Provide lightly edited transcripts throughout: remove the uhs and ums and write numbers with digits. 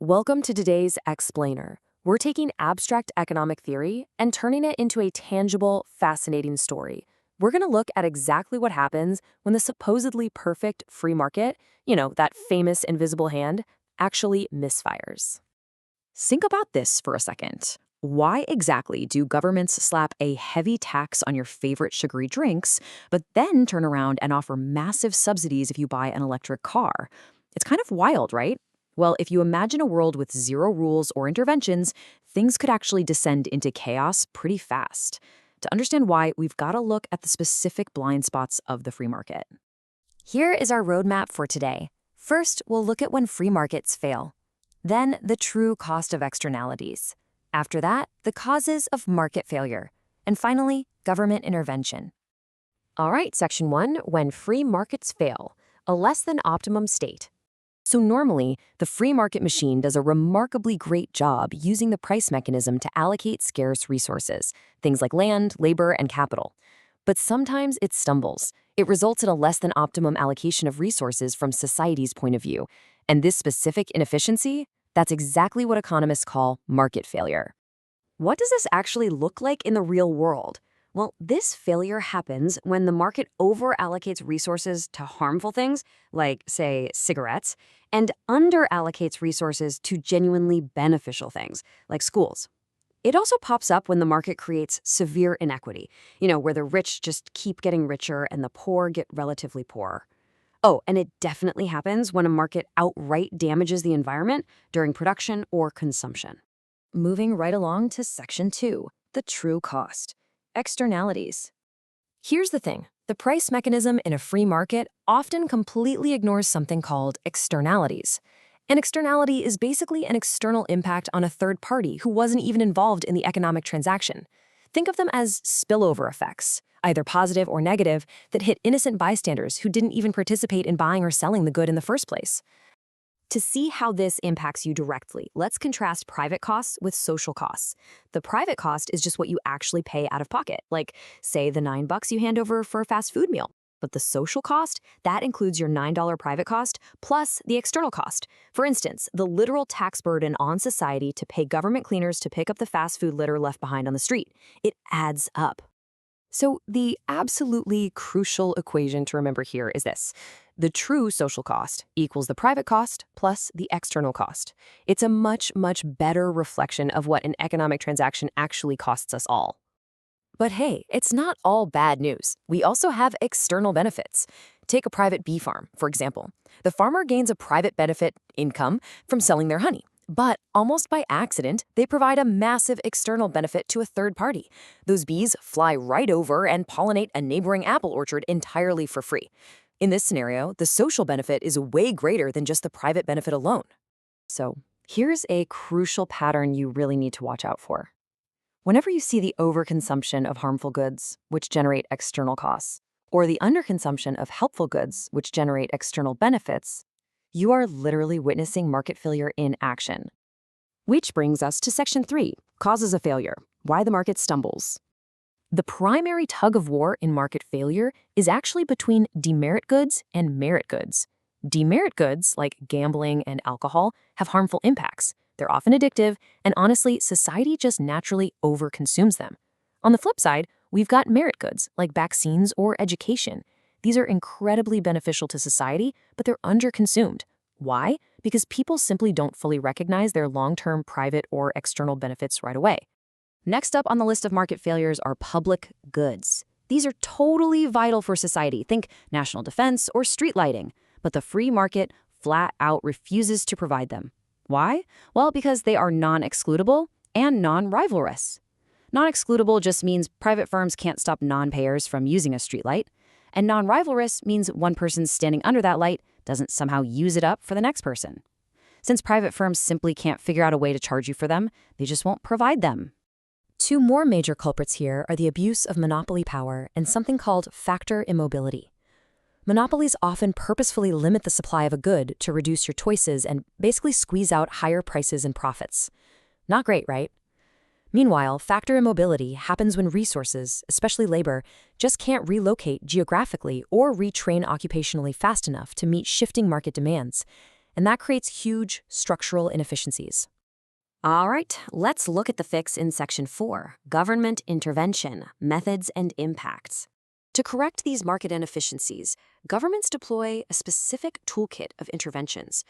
Welcome to today's Explainer. We're taking abstract economic theory and turning it into a tangible, fascinating story. We're going to look at exactly what happens when the supposedly perfect free market, that famous invisible hand, actually misfires. Think about this for a second. Why exactly do governments slap a heavy tax on your favorite sugary drinks, but then turn around and offer massive subsidies if you buy an electric car? It's kind of wild, right? Well, if you imagine a world with zero rules or interventions, things could actually descend into chaos pretty fast. To understand why, we've got to look at the specific blind spots of the free market. Here is our roadmap for today. First, we'll look at when free markets fail. Then, the true cost of externalities. After that, the causes of market failure. And finally, government intervention. All right, Section 1, when free markets fail, a less than optimum state. So normally, the free market machine does a remarkably great job using the price mechanism to allocate scarce resources, things like land, labor, and capital. But sometimes it stumbles. It results in a less than optimum allocation of resources from society's point of view. And this specific inefficiency, that's exactly what economists call market failure. What does this actually look like in the real world? Well, this failure happens when the market over-allocates resources to harmful things, like, say, cigarettes, and under-allocates resources to genuinely beneficial things, like schools. It also pops up when the market creates severe inequity, where the rich just keep getting richer and the poor get relatively poorer. Oh, and it definitely happens when a market outright damages the environment during production or consumption. Moving right along to Section 2, the true cost. Externalities. Here's the thing. The price mechanism in a free market often completely ignores something called externalities. An externality is basically an external impact on a third party who wasn't even involved in the economic transaction. Think of them as spillover effects, either positive or negative, that hit innocent bystanders who didn't even participate in buying or selling the good in the first place. To see how this impacts you directly, let's contrast private costs with social costs. The private cost is just what you actually pay out of pocket, like, say, the $9 you hand over for a fast food meal. But the social cost, that includes your $9 private cost plus the external cost. For instance, the literal tax burden on society to pay government cleaners to pick up the fast food litter left behind on the street. It adds up. So the absolutely crucial equation to remember here is this. The true social cost equals the private cost plus the external cost. It's a much, much better reflection of what an economic transaction actually costs us all. But hey, it's not all bad news. We also have external benefits. Take a private bee farm, for example. The farmer gains a private benefit income from selling their honey. But almost by accident, they provide a massive external benefit to a third party. Those bees fly right over and pollinate a neighboring apple orchard entirely for free. In this scenario, the social benefit is way greater than just the private benefit alone. So here's a crucial pattern you really need to watch out for. Whenever you see the overconsumption of harmful goods, which generate external costs, or the underconsumption of helpful goods, which generate external benefits, you are literally witnessing market failure in action. Which brings us to Section 3, causes of failure, why the market stumbles. The primary tug of war in market failure is actually between demerit goods and merit goods. Demerit goods, like gambling and alcohol, have harmful impacts. They're often addictive, and honestly, society just naturally overconsumes them. On the flip side, we've got merit goods, like vaccines or education. These are incredibly beneficial to society, but they're underconsumed. Why? Because people simply don't fully recognize their long-term private or external benefits right away. Next up on the list of market failures are public goods. These are totally vital for society. Think national defense or street lighting. But the free market flat out refuses to provide them. Why? Well, because they are non-excludable and non-rivalrous. Non-excludable just means private firms can't stop non-payers from using a streetlight. And non-rivalrous means one person standing under that light doesn't somehow use it up for the next person. Since private firms simply can't figure out a way to charge you for them, they just won't provide them. Two more major culprits here are the abuse of monopoly power and something called factor immobility. Monopolies often purposefully limit the supply of a good to reduce your choices and basically squeeze out higher prices and profits. Not great, right? Meanwhile, factor immobility happens when resources, especially labor, just can't relocate geographically or retrain occupationally fast enough to meet shifting market demands. and that creates huge structural inefficiencies. All right, let's look at the fix in Section 4, Government Intervention, Methods and Impacts. To correct these market inefficiencies, governments deploy a specific toolkit of interventions.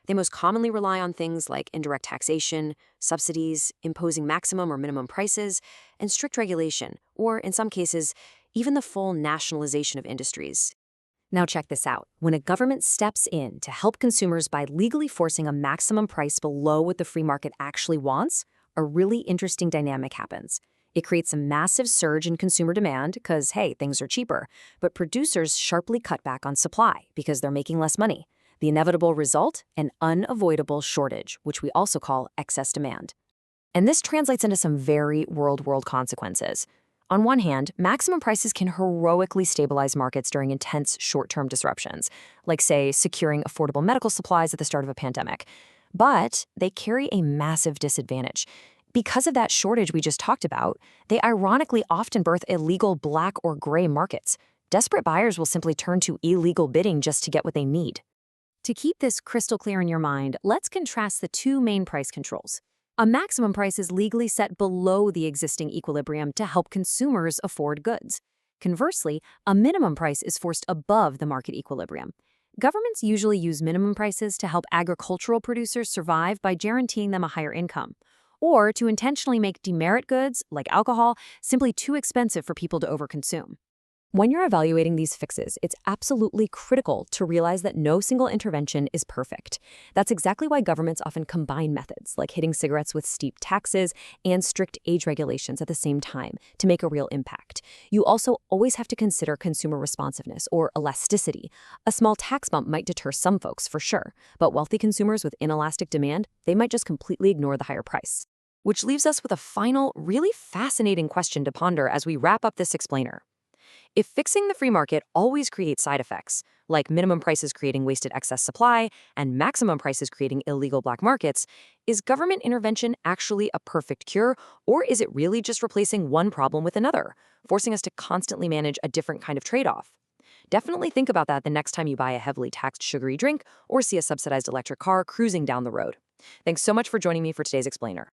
They most commonly rely on things like indirect taxation, subsidies, imposing maximum or minimum prices, and strict regulation, or in some cases, even the full nationalization of industries. Now check this out. When a government steps in to help consumers by legally forcing a maximum price below what the free market actually wants, a really interesting dynamic happens. It creates a massive surge in consumer demand because, hey, things are cheaper, but producers sharply cut back on supply because they're making less money. The inevitable result? An unavoidable shortage, which we also call excess demand. And this translates into some very real-world consequences. On one hand, maximum prices can heroically stabilize markets during intense short-term disruptions, like, say, securing affordable medical supplies at the start of a pandemic. But they carry a massive disadvantage. Because of that shortage we just talked about, they ironically often birth illegal black or gray markets. Desperate buyers will simply turn to illegal bidding just to get what they need. To keep this crystal clear in your mind, let's contrast the two main price controls. A maximum price is legally set below the existing equilibrium to help consumers afford goods. Conversely, a minimum price is forced above the market equilibrium. Governments usually use minimum prices to help agricultural producers survive by guaranteeing them a higher income, or to intentionally make demerit goods, like alcohol, simply too expensive for people to overconsume. When you're evaluating these fixes, it's absolutely critical to realize that no single intervention is perfect. That's exactly why governments often combine methods, like hitting cigarettes with steep taxes and strict age regulations at the same time to make a real impact. You also always have to consider consumer responsiveness or elasticity. A small tax bump might deter some folks, for sure, but wealthy consumers with inelastic demand, they might just completely ignore the higher price. Which leaves us with a final, really fascinating question to ponder as we wrap up this explainer. If fixing the free market always creates side effects, like minimum prices creating wasted excess supply and maximum prices creating illegal black markets, is government intervention actually a perfect cure, or is it really just replacing one problem with another, forcing us to constantly manage a different kind of trade-off? Definitely think about that the next time you buy a heavily taxed sugary drink or see a subsidized electric car cruising down the road. Thanks so much for joining me for today's explainer.